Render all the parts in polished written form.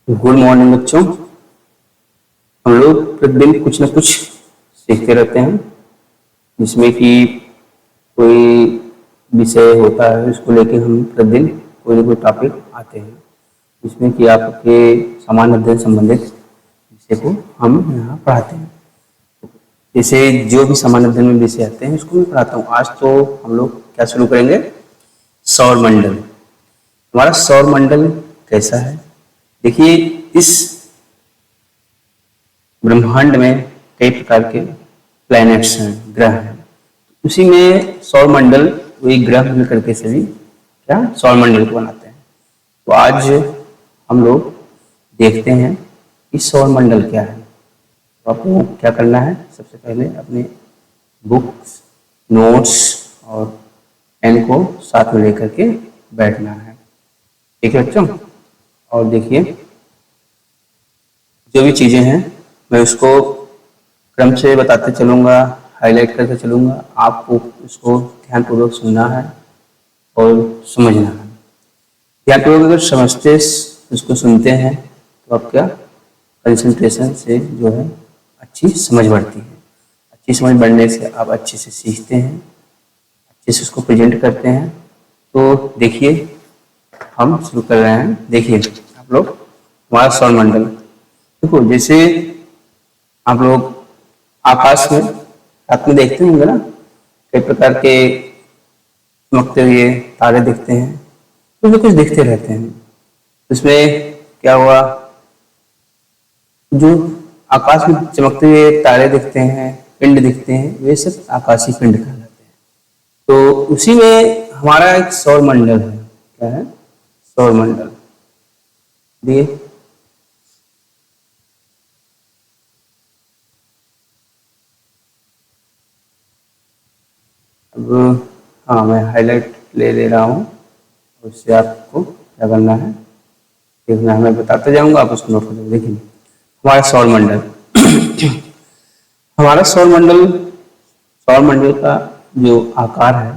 Good morning बच्चों। हम लोग प्रतिदिन कुछ न कुछ सीखते रहते हैं, जिसमें कि कोई विषय होता है, उसको लेके हम प्रतिदिन कोई न कोई टॉपिक आते हैं, जिसमें कि आपके सामान्य अध्ययन संबंधित विषय को हम यहाँ पढ़ाते हैं। जैसे जो भी सामान्य अध्ययन में विषय आते हैं उसको मैं पढ़ाता हूँ। आज तो हम लोग क्या शुरू करेंगे, सौर मंडल। हमारा सौर मंडल कैसा है, देखिए इस ब्रह्मांड में कई प्रकार के प्लैनेट्स हैं, ग्रह हैं। उसी में सौर मंडल वही ग्रह मिलकर के सभी क्या सौर मंडल को बनाते हैं। तो आज हम लोग देखते हैं कि सौर मंडल क्या है। तो आपको क्या करना है, सबसे पहले अपने बुक्स, नोट्स और पेन को साथ में लेकर के बैठना है, ठीक है बच्चों। और देखिए जो भी चीजें हैं मैं उसको क्रम से बताते चलूँगा, हाईलाइट करते चलूँगा। आपको उसको ध्यानपूर्वक सुनना है और समझना है। ध्यानपूर्वक अगर समझते उसको सुनते हैं तो आपका कंसंट्रेशन से जो है अच्छी समझ बढ़ती है। अच्छी समझ बढ़ने से आप अच्छे से सीखते हैं, अच्छे से उसको प्रेजेंट करते हैं। तो देखिए हम शुरू कर रहे हैं। देखिए आप लोग हमारा सौर मंडल देखो, जैसे आप लोग आकाश में रात में देखते होंगे ना, कई प्रकार के चमकते हुए तारे दिखते हैं, कुछ न कुछ दिखते रहते हैं। उसमें क्या हुआ, जो आकाश में चमकते हुए तारे दिखते हैं, पिंड दिखते हैं, वे सब आकाशीय पिंड कहलाते हैं। तो उसी में हमारा एक सौर मंडल है। क्या है, सौर मंडल। देखिए अब हाँ, मैं हाईलाइट ले रहा हूँ, उससे आपको क्या करना है देखना है। मैं बताते जाऊंगा, आप उसको नोट कर देखिए हमारा सौर मंडल। हमारा सौर मंडल का जो आकार है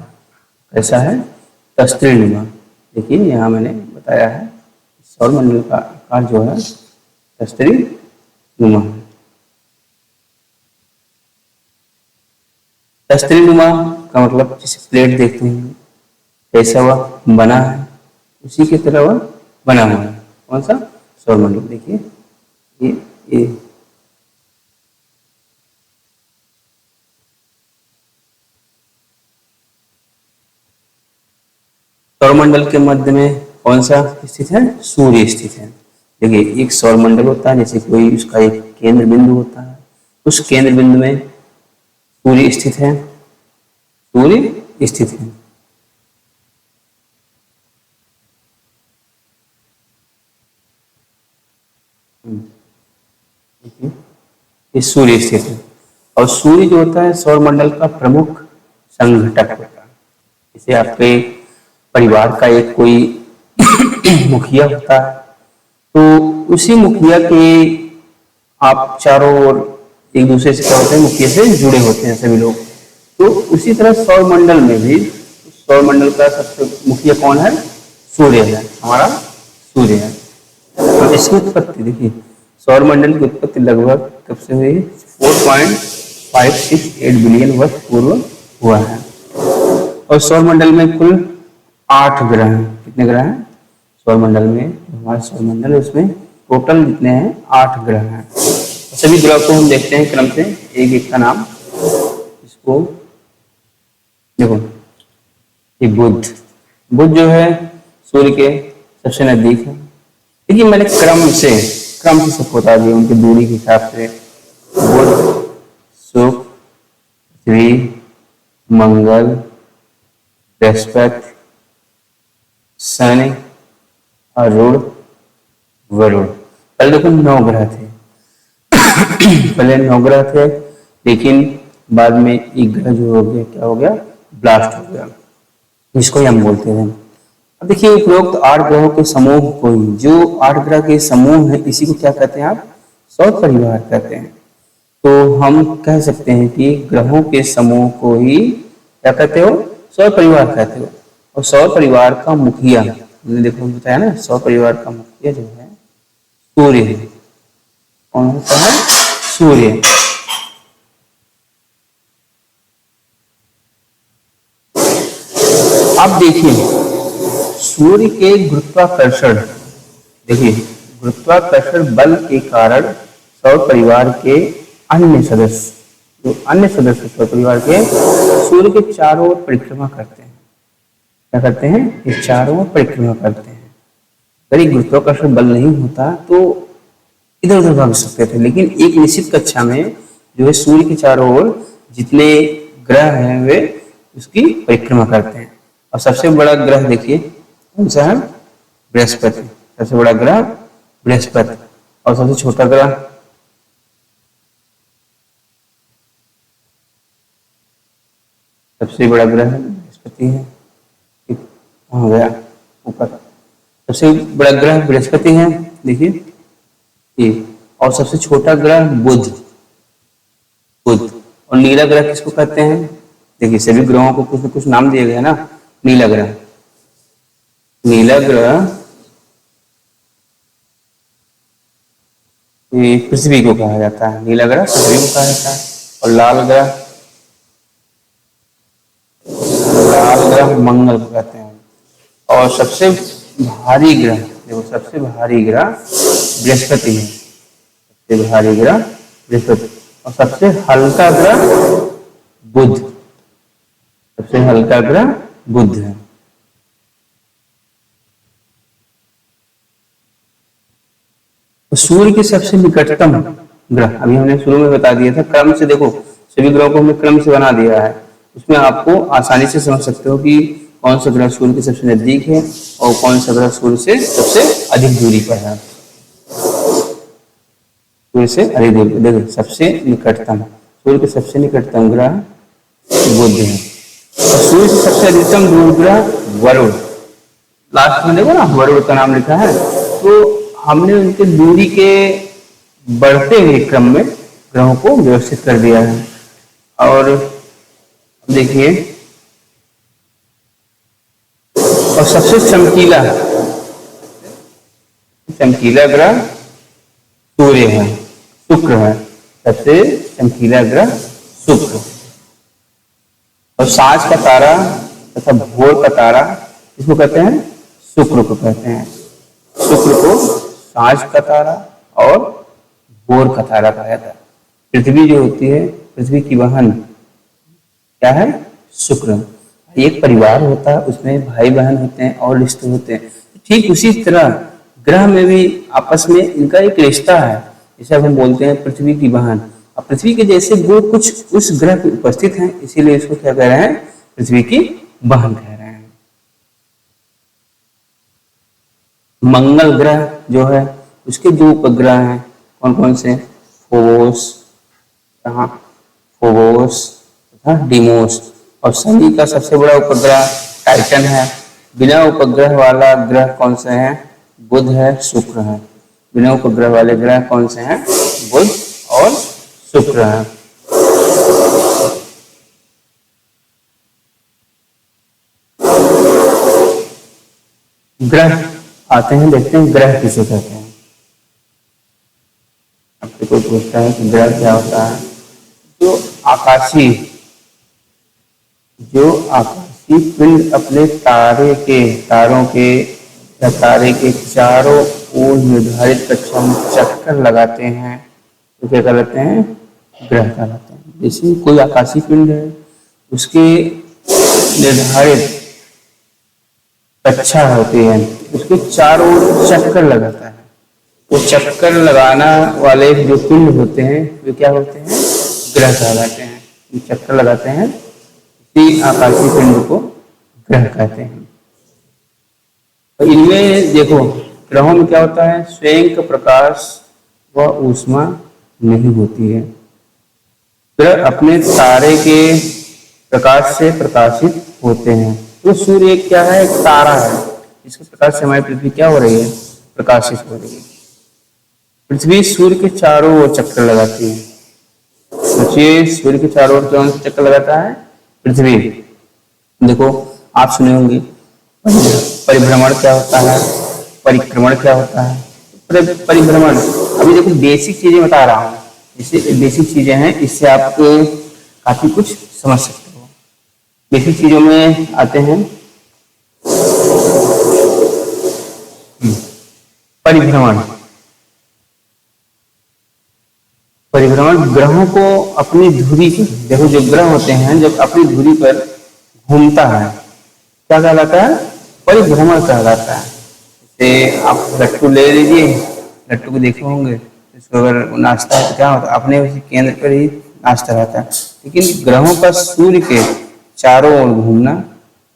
कैसा है, तस्वीरनुमा। देखिए यहाँ मैंने बताया है सौर मंडल का आकार जो है तस्वीरनुमा है। तस्वीरनुमा का मतलब जैसे प्लेट देखते हैं कैसा वह बना है, उसी की तरह वह बना हुआ है। कौन सा, सौर मंडल। देखिए ये सौरमंडल के मध्य में कौन सा स्थित है, सूर्य स्थित है। देखिए एक सौरमंडल होता है, जैसे कोई उसका एक केंद्र बिंदु होता है, उस केंद्र बिंदु में सूर्य स्थित है, सूर्य स्थित है। ये सूर्य स्थित है। और सूर्य जो होता है सौरमंडल का प्रमुख संघटक होता है। जैसे आपके परिवार का एक कोई मुखिया होता है, तो उसी मुखिया के आप चारों ओर एक दूसरे से क्या होते हैं, मुखिया से जुड़े होते हैं सभी लोग। तो उसी तरह सौर मंडल में भी सौर मंडल का सबसे मुखिया कौन है, सूर्य है, हमारा सूर्य है। तो इसकी उत्पत्ति देखिए, सौर मंडल की उत्पत्ति लगभग कब से हुई, 4.568 बिलियन वर्ष पूर्व हुआ है। और सौर मंडल में कुल 8 ग्रह हैं। कितने ग्रह हैं सौर मंडल में, हमारा सौर मंडल है उसमें टोटल कितने हैं, 8 ग्रह हैं। सभी ग्रह को हम देखते हैं क्रम से, एक एक का नाम। इसको देखो, ये बुध जो है सूर्य के सबसे नजदीक है। देखिए मैंने क्रम से सबको बता दिया, उनकी दूरी के हिसाब से। बुध, शुक्र, पृथ्वी, मंगल, बृहस्पति, शनि, अरुण, वरुण। पहले देखो 9 ग्रह थे। पहले 9 ग्रह थे, लेकिन बाद में एक ग्रह जो हो गया, क्या हो गया, ब्लास्ट हो गया, जिसको हम बोलते हैं। अब देखिए उपरोक्त 8 ग्रहों के समूह को ही, जो 8 ग्रह के समूह है, इसी को क्या कहते हैं आप, सौर परिवार कहते हैं। तो हम कह सकते हैं कि ग्रहों के समूह को ही क्या कहते हो, सौर परिवार कहते हो। और सौर परिवार का मुखिया, मैंने देखो बताया ना, सौर परिवार का मुखिया जो है सूर्य है। कौन होता है? सूर्य। अब देखिए सूर्य के गुरुत्वाकर्षण, देखिए गुरुत्वाकर्षण बल के कारण सौर परिवार के अन्य सदस्य, जो अन्य सदस्य सौर परिवार के सूर्य के चारों ओर परिक्रमा करते हैं। क्या करते हैं? ये चारों ओर परिक्रमा करते हैं। अगर ये गुरुत्वाकर्षण बल नहीं होता तो इधर उधर भाग सकते थे, लेकिन एक निश्चित कक्षा में जो है सूर्य के चारों ओर जितने ग्रह हैं वे उसकी परिक्रमा करते हैं। और सबसे बड़ा ग्रह देखिए कौन सा है? बृहस्पति। सबसे बड़ा ग्रह बृहस्पति। और सबसे छोटा ग्रह सबसे बड़ा ग्रह बृहस्पति है। कहाँ गया? ऊपर। सबसे बड़ा ग्रह बृहस्पति है, देखिए ये। और सबसे छोटा ग्रह बुध। बुध। और नीला ग्रह किसको कहते हैं? देखिए सभी ग्रहों को कुछ न कुछ नाम दिए गए ना। नीला ग्रह, नीला ग्रह पृथ्वी को कहा जाता है। नीला ग्रह पृथ्वी को कहा जाता है। और लाल ग्रह, लाल ग्रह मंगल को कहते हैं। और सबसे भारी ग्रह, देखो सबसे भारी ग्रह बृहस्पति है। सबसे भारी ग्रह बृहस्पति। और सबसे हल्का ग्रह बुध। सबसे हल्का ग्रह बुध है। तो सूर्य के सबसे निकटतम ग्रह, अभी हमने शुरू में बता दिया था, क्रम से देखो सभी ग्रहों को हमने क्रम से बना दिया है। उसमें आपको आसानी से समझ सकते हो कि कौन सा ग्रह सूर्य के सबसे नजदीक है और कौन सा ग्रह सूर्य से सबसे अधिक दूरी पर है। सूर्य से अधिक दूरी पर, देखो सबसे निकटतम, सूर्य के सबसे निकटतम ग्रह बुध है। और सूर्य से सबसे अधिकतम दूर ग्रह वरुण। लास्ट में देखो ना वरुण का नाम लिखा है। तो हमने उनके दूरी के बढ़ते हुए क्रम में ग्रहों को व्यवस्थित कर दिया है। और देखिए और सबसे चमकीला ग्रह सूर्य है, शुक्र है। सबसे चमकीला ग्रह शुक्र। और सांझ का तारा तथा भोर का तारा इसको कहते हैं? शुक्र को कहते हैं। शुक्र को सांझ का तारा और भोर का तारा कहा जाता है। पृथ्वी जो होती है, पृथ्वी की बहन क्या है? शुक्र। एक परिवार होता है, उसमें भाई बहन होते हैं और रिश्ते होते हैं। ठीक उसी तरह ग्रह में भी आपस में इनका एक रिश्ता है। जैसे हम बोलते हैं पृथ्वी की बहन। अब पृथ्वी के जैसे गुण कुछ उस ग्रह पे उपस्थित हैं, इसीलिए इसको क्या कह रहे हैं? पृथ्वी की बहन कह रहे हैं। मंगल ग्रह जो है उसके दो उपग्रह हैं, कौन कौन से? फोबोस, फोबोस तथा डीमोस। और शनि का सबसे बड़ा उपग्रह टाइटन है। बिना उपग्रह वाला ग्रह कौन से है? बुध है, शुक्र है। बिना उपग्रह वाले ग्रह कौन से हैं? बुध और शुक्र है। ग्रह आते हैं, देखते हैं ग्रह किसे कहते हैं। आपसे कोई पूछता है कि ग्रह क्या होता है? जो आकाशीय पिंड अपने तारों के या तारे के चारों ओर निर्धारित कक्षा में चक्कर लगाते हैं तो क्या कहलाते हैं? ग्रह कहलाते हैं। जैसे कोई आकाशीय पिंड है, उसके निर्धारित कक्षा होती है, उसके चारों ओर चक्कर लगाता है। वो चक्कर लगाना वाले जो पिंड होते हैं वे क्या होते हैं? ग्रह कहलाते हैं। चक्कर लगाते हैं इसी आकाशीय पिंड को ग्रह कहते हैं। तो इनमें देखो ग्रहों में क्या होता है? स्वयं का प्रकाश व ऊष्मा नहीं होती है। ग्रह अपने तारे के प्रकाश से प्रकाशित होते हैं। तो सूर्य क्या है? एक तारा है, इसके प्रकाश से हमारी पृथ्वी क्या हो रही है? प्रकाशित हो रही है। पृथ्वी सूर्य के चारों ओर चक्कर लगाती है। सोचिए सूर्य के चारों ओर कौन सा चक्कर लगाता है? पृथ्वी। देखो आप सुने होंगे परिभ्रमण क्या होता है, परिक्रमण क्या होता है। परिभ्रमण, अभी देखो बेसिक चीजें बता रहा हूँ, इससे बेसिक चीजें हैं, इससे आप काफी कुछ समझ सकते हो। बेसिक चीजों में आते हैं परिभ्रमण। परिभ्रमण ग्रहों को अपनी धुरी पर, देखो जो ग्रह होते हैं जब अपनी धुरी पर घूमता है क्या कहलाता है? परिभ्रमण कहलाता है। जैसे आप लट्टू ले लीजिए, लट्टू को देखे होंगे, इसको अगर नाचता है तो क्या होता है? अपने उसी केंद्र पर ही नाचता रहता है। लेकिन ग्रहों का सूर्य के चारों ओर घूमना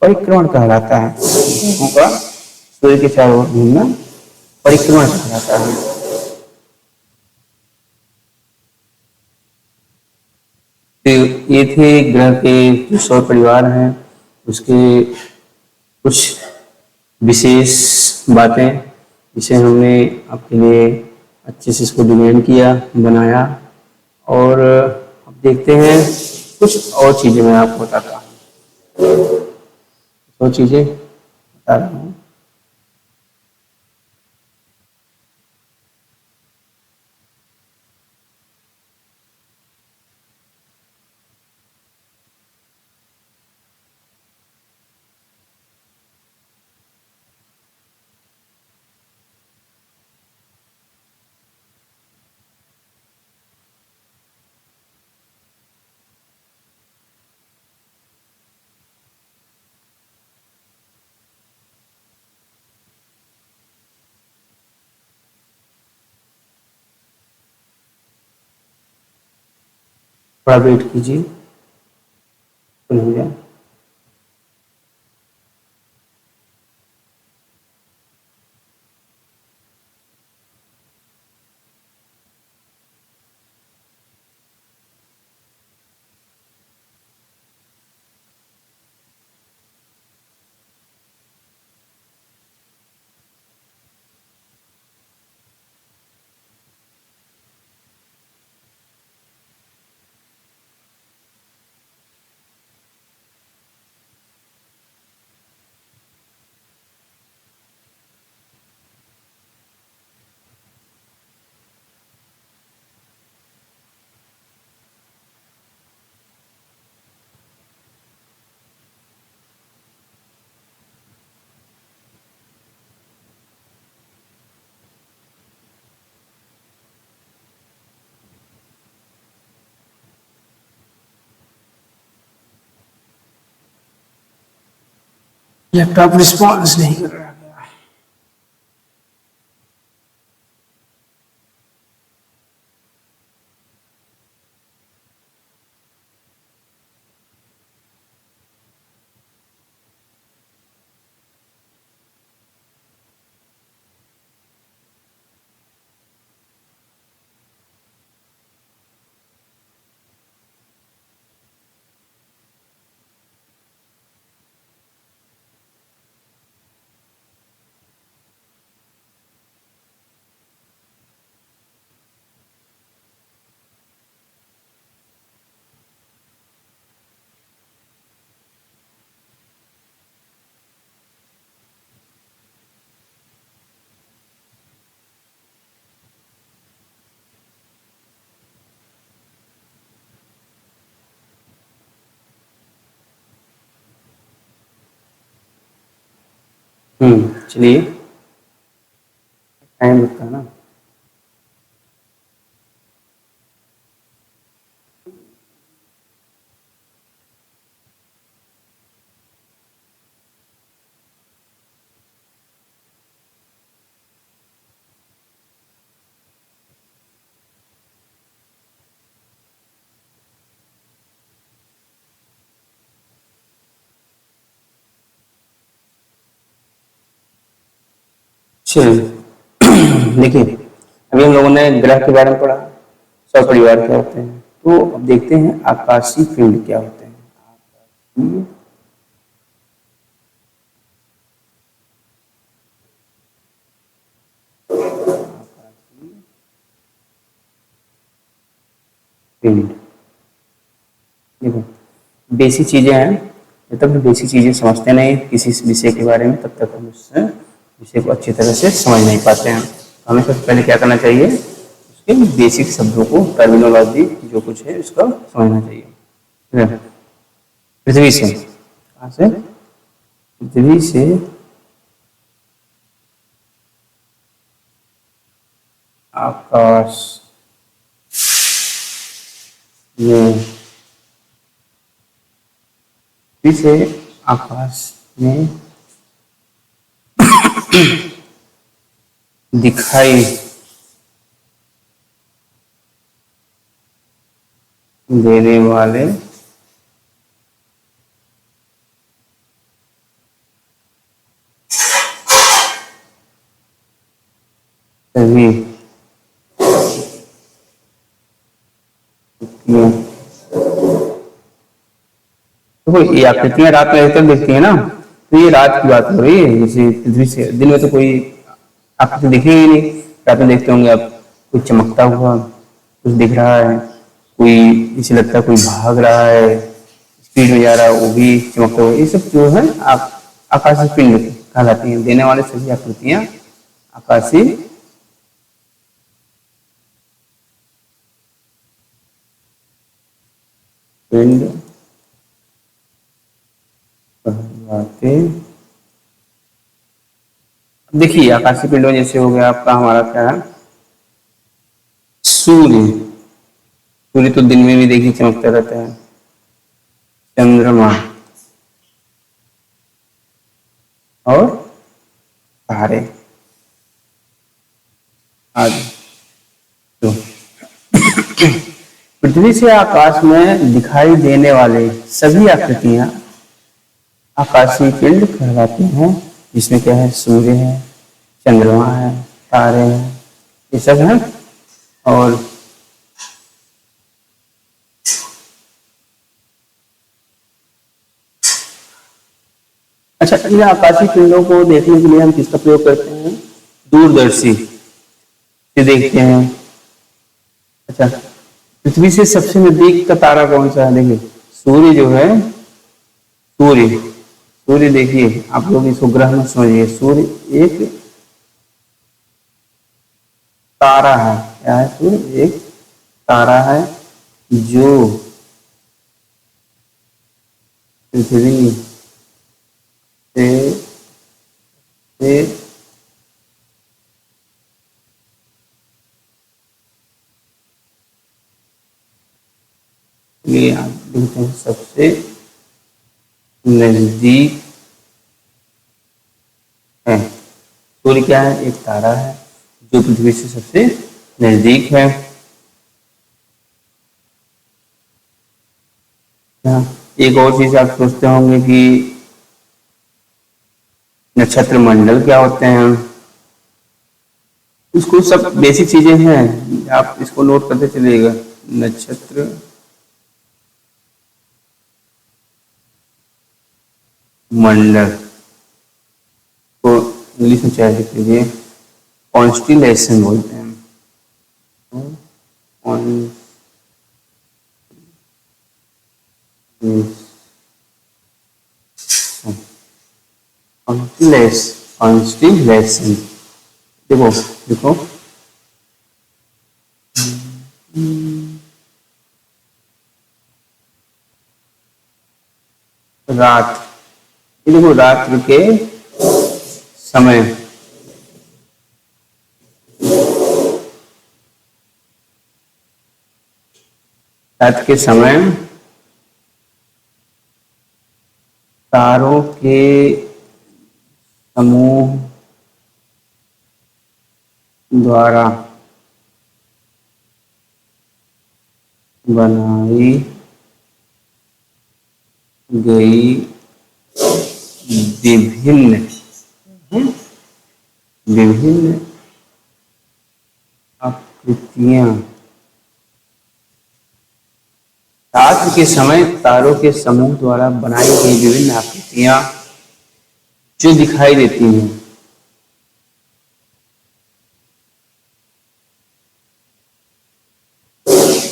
परिक्रमण कहलाता है। ग्रहों का सूर्य के चारों ओर घूमना परिक्रमण कहलाता है। तो ये थे ग्रह के जो सौर परिवार हैं उसके कुछ विशेष बातें, जिसे हमने आपके लिए अच्छे से इसको डिजाइन किया, बनाया। और अब देखते हैं कुछ और चीजें मैं आपको बताता हूँ, और चीजें बता रहा हूँ। थोड़ा वेट कीजिए, हो जाए। लैपटॉप रिस्पॉन्स नहीं कर रहा। चलिए, टाइम लगता है ना। चलिए देखिए, अभी हम लोगों ने ग्रह के बारे में पढ़ा, सौ परिवार क्या होते हैं, तो अब देखते हैं आकाशीय पिंड क्या होते हैं। आकाशीय पिंड, देखो बेसिक चीजें हैं, जब तक हम बेसिक चीजें समझते नहीं किसी विषय के बारे में, तब तक हम उससे विषय को अच्छी तरह से समझ नहीं पाते हैं। हमें सबसे पहले क्या करना चाहिए, उसके बेसिक शब्दों को, टर्मिनोलॉजी जो कुछ है उसका समझना चाहिए। ठीक है? पृथ्वी से, कहाँ से, पृथ्वी से आकाश में, पृथ्वी से आकाश में दिखाई देने वाले सभी आकृतियों, देखो ये आकृतियां रात में अधिकतर दिखती है ना, तो ये रात की बात हो रही है। जैसे पृथ्वी से दिन में तो कोई आकृति दिखेगी ही नहीं, रात में देखते होंगे आप, कुछ चमकता हुआ कुछ दिख रहा है, कोई इसे लगता है कोई भाग रहा है, स्पीड में जा रहा है, वो भी चमकता हुआ, ये सब जो है आप आकाशीय पिंड कहलाती हैं। देने वाले सभी आकृतियां आकाशीय पिंड कहलाते। देखिए आकाशीय पिंड में जैसे हो गया आपका, हमारा क्या है, सूर्य, सूर्य तो दिन में भी देखिए चमकता रहता है, चंद्रमा और तारे आदि। तो पृथ्वी से आकाश में दिखाई देने वाले सभी आकृतियां आकाशीय पिंड कहलाती हैं, जिसमें क्या है, सूर्य है, चंद्रमा है, तारे हैं, ये सब है। और अच्छा, इन आकाशीय पिंडों को देखने के लिए हम किसका प्रयोग करते हैं, दूरदर्शी से देखते हैं। अच्छा, पृथ्वी से सबसे नजदीक का तारा कौन सा है, देखिए सूर्य जो है, सूर्य, सूर्य देखिए आप लोग इसको ग्रह में समझिए, सूर्य एक तारा है, क्या है, सूर्य एक तारा है जो पृथ्वी से ये आप देखते हैं सबसे नजदीक है। सूर्य क्या है, एक तारा है जो पृथ्वी से सबसे नजदीक है। एक और चीज आप सोचते होंगे कि नक्षत्र मंडल क्या होते हैं, उसको सब बेसिक चीजें हैं, आप इसको नोट करते चलिएगा। नक्षत्र मंडल को इंग्लिश में क्या लिख लीजिए, कॉन्स्टिलेशन बोलते हैं। कॉन्स्टिलेशन, देखो देखो, रात, ये देखो रात्र के समय, रात के समय तारों के समूह द्वारा बनाई गई विभिन्न विभिन्न आकृतियां, रात्र के समय तारों के समूह द्वारा बनाई गई विभिन्न आकृतियां जो दिखाई देती हैं,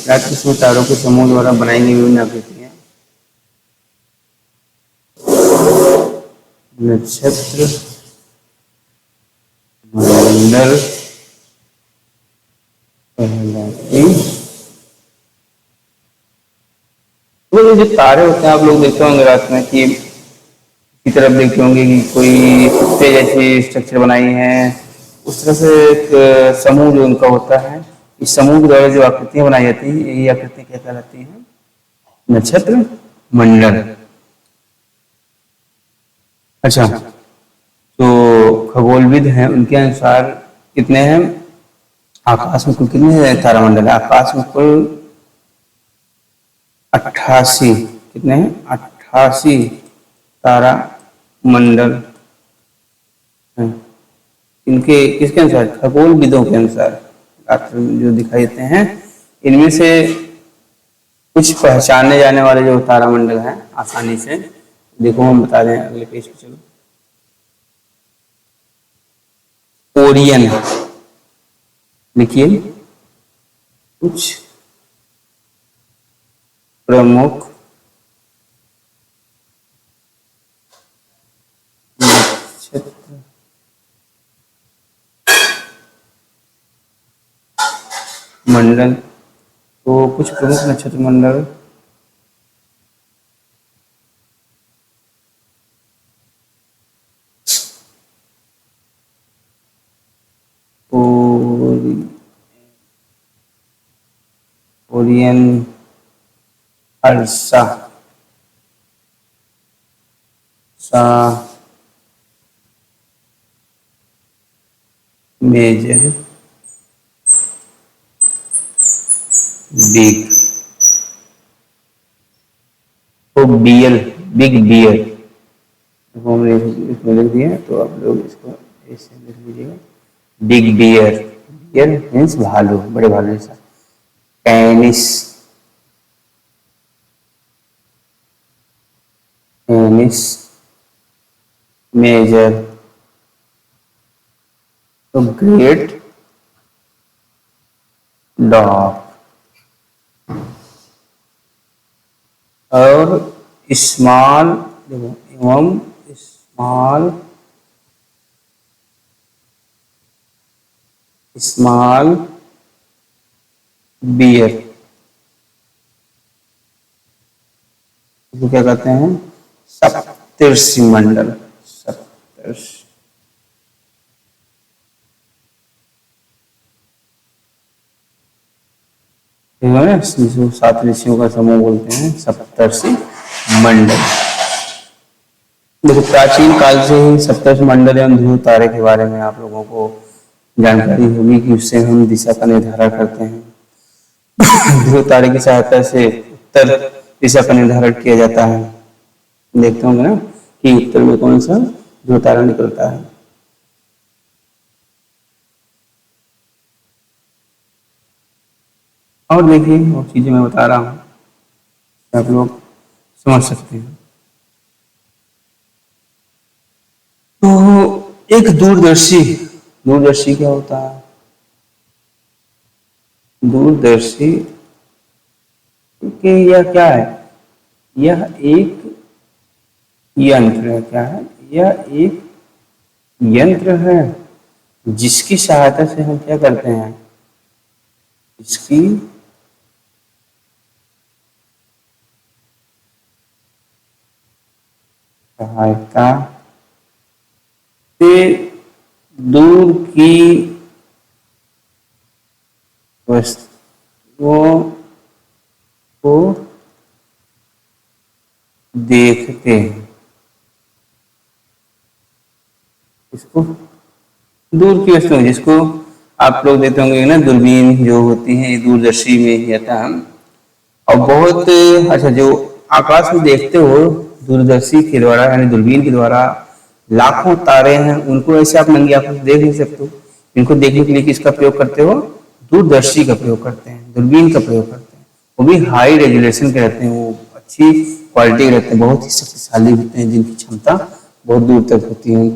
रात के समय तारों के समूह द्वारा बनाई गई विभिन्न आकृतियां नक्षत्र मंडल गैलेक्सी। वो जो तारे होते हैं आप लोग देखते होंगे रात में कि की तरफ देखते होंगे कि कोई कुत्ते जैसी स्ट्रक्चर बनाई है, उस तरह से एक समूह जो उनका होता है, इस समूह के द्वारा जो आकृतियां बनाई जाती हैं यही आकृति क्या कहलाती है? नक्षत्र मंडल। अच्छा, तो खगोलविद हैं उनके अनुसार कितने हैं आकाश में, कुल कितने हैं तारामंडल है? आकाश में कुल 88, कितने हैं? 88 तारा मंडल हैं। इनके किसके अनुसार? खगोलविदों के अनुसार जो दिखाई देते हैं, इनमें से कुछ पहचाने जाने वाले जो तारामंडल हैं आसानी से, देखो हम बता दें अगले पेज पे चलो। ओरियन लिखिए कुछ प्रमुख नक्षत्र मंडल। तो कुछ प्रमुख नक्षत्र मंडल ओरियन, अर्सा, सा, मेजर, बिग, तो बीएल, बिग बियर, हमने इसमें लिख दिया, तो आप लोग इसको ऐसे लिख लीजिएगा, बिग बियर। बियर मीन्स भालू, बड़े भालू जैसा। कैनिस, कैनिस मेजर, तो ग्रेट डॉग। और स्मॉल एवं स्मॉल, स्मॉल बियर, इसको क्या कहते हैं? सप्तर्षि मंडल, सप्तर्षि। जिसको 7 ऋषियों का समूह बोलते हैं, सप्तर्षि मंडल। देखो प्राचीन काल से ही सप्तर्षि मंडल एवं ध्रुव तारे के बारे में आप लोगों को जानकारी होगी कि उससे हम दिशा का निर्धारण करते हैं। ध्रुव तारे की सहायता से उत्तर दिशा का निर्धारण किया जाता है। देखते होंगे ना कि उत्तर में कौन सा ध्रुव तारा निकलता है। और देखिए वो चीजें मैं बता रहा हूं, आप लोग समझ सकते हैं। तो एक दूरदर्शी, दूरदर्शी क्या होता है? दूरदर्शी कि यह क्या है? यह एक यंत्र है। क्या है? यह एक यंत्र है जिसकी सहायता से हम क्या करते हैं? इसकी सहायता से दूर की वस्तुओं को देखते हैं। इसको दूर की वस्तुएं, जिसको आप लोग देते होंगे ना दूरबीन जो होती है, दूरदर्शी में ही आता है। और बहुत अच्छा, जो आकाश में देखते हो दूरदर्शी के द्वारा यानी दूरबीन के द्वारा लाखों तारे हैं, उनको ऐसे आप नंगी आंखों से देख नहीं सकते हो। इनको देखने के लिए किसका प्रयोग करते हो? दूरदर्शी का प्रयोग करते हैं, दूरबीन का प्रयोग करते हैं। वो भी हाई रेजुलेशन के रहते हैं, वो अच्छी क्वालिटी के रहते हैं, बहुत ही शक्तिशाली होते हैं, जिनकी क्षमता बहुत दूर तक होती है।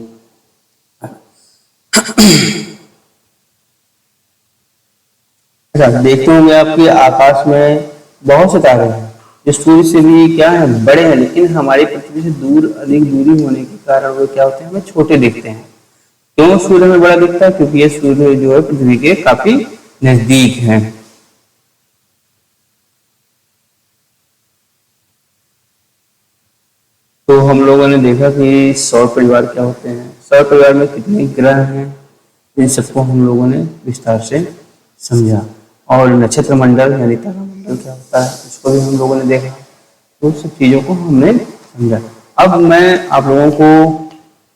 अच्छा, देखते होंगे आपके आकाश में बहुत से तारे हैं जो सूर्य से भी क्या है? बड़े हैं, लेकिन हमारी पृथ्वी से दूर, अधिक दूरी होने के कारण वो क्या होते हैं? हमें छोटे दिखते हैं। क्यों सूर्य में बड़ा दिखता है? क्योंकि ये सूर्य जो है पृथ्वी के काफी नजदीक है। हम लोगों ने देखा कि सौर परिवार क्या होते हैं, सौर परिवार में कितने ग्रह हैं, इन सबको हम लोगों ने विस्तार से समझा। और नक्षत्र मंडल यानी तारा मंडल क्या होता है उसको भी हम लोगों ने देखा। तो सब चीज़ों को हमने समझा। अब मैं आप लोगों को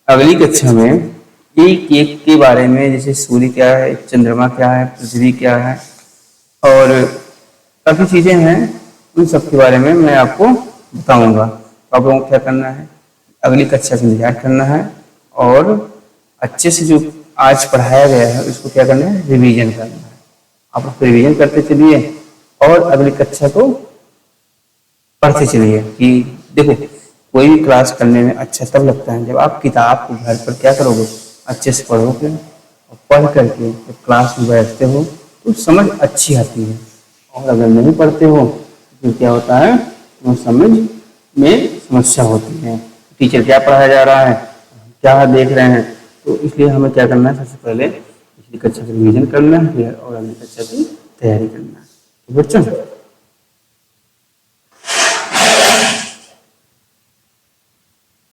अगली कक्षा में एक एक के बारे में, जैसे सूर्य क्या है, चंद्रमा क्या है, पृथ्वी क्या है और काफ़ी चीज़ें हैं, उन सब के बारे में मैं आपको बताऊंगा। तो आप लोगों को क्या करना है, अगली कक्षा का इंतजार करना है और अच्छे से जो आज पढ़ाया गया है उसको क्या करना है, रिवीजन करना है। आप लोग रिवीजन करते चलिए और अगली कक्षा को पढ़ते चलिए। कि देखो, कोई भी क्लास करने में अच्छा तब लगता है जब आप किताब को घर पर क्या करोगे, अच्छे से पढ़ोगे और पढ़ करके जब क्लास में बैठते हो तो समझ अच्छी आती है। और अगर नहीं पढ़ते हो तो क्या होता है, वो समझ में समस्या होती है। टीचर क्या पढ़ाया जा रहा है, क्या देख रहे हैं, तो इसलिए हमें क्या करना है, सबसे पहले पिछली कक्षा का रिवीजन करना है और अगली कक्षा की तैयारी करना है। तो बच्चों